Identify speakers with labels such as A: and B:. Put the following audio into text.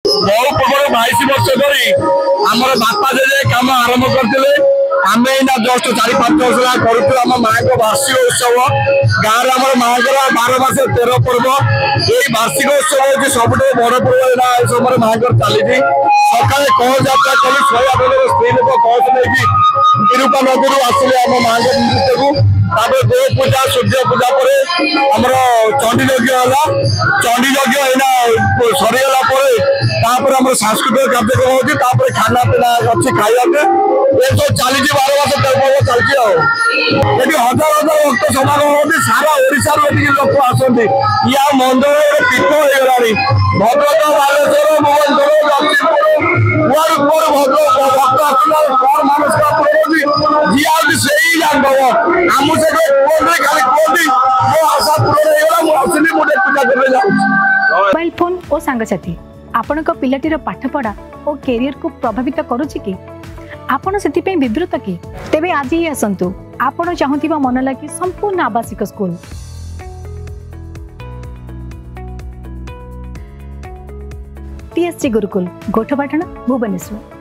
A: बहु पूर्व 22 वर्ष धरी आमर बापा जे कम आरंभ करते आम जस्ट 4-5 वर्ष करूँ आम माँ को वार्षिक उत्सव गाँव आम माँ को 12 मास 13 पर्व यही वार्षिक उत्सव हूँ सब बड़ पर्व समय माँ को चली सका कह जात्रा कलु 100 स्त्री लोक कह नहीं विरूपा नदी आसिले आम माँ को नृत्य को गो पूजा सूर्य पूजा पर आमर चंडी यज्ञ है चंडी यज्ञ एना सरीगला आम सांस्कृतिक कार्यक्रम होती खाना पीना अच्छी खाया ये तो चली 12 मास 13 पर्व चलती ये हजार हजार भक्त समागम होती सारा ओडिशा लोक आसती या मंदिर पीठ हो भद्रक बालेश्वर भुवनेश्वर लक्ष्मीपुर भद्रक भक्त आस कौन मानसिक पूर्ण जी आम से ही जानव आम से खाली कहती मो आशा पूर्ण होगा मुझे पूजा करने जाऊँ।
B: मोबाइल फोन और सांगसाथी आपण पिलाटीर पाठपढ़ा और कैरियर को प्रभावित करुच्ची कि आपण से विवृत कि तेबे आज ही आसतु आपण चाहूबा मन लगी संपूर्ण आवासिक स्कूल TSC गुरुकुल गोठपाटण भुवनेश्वर।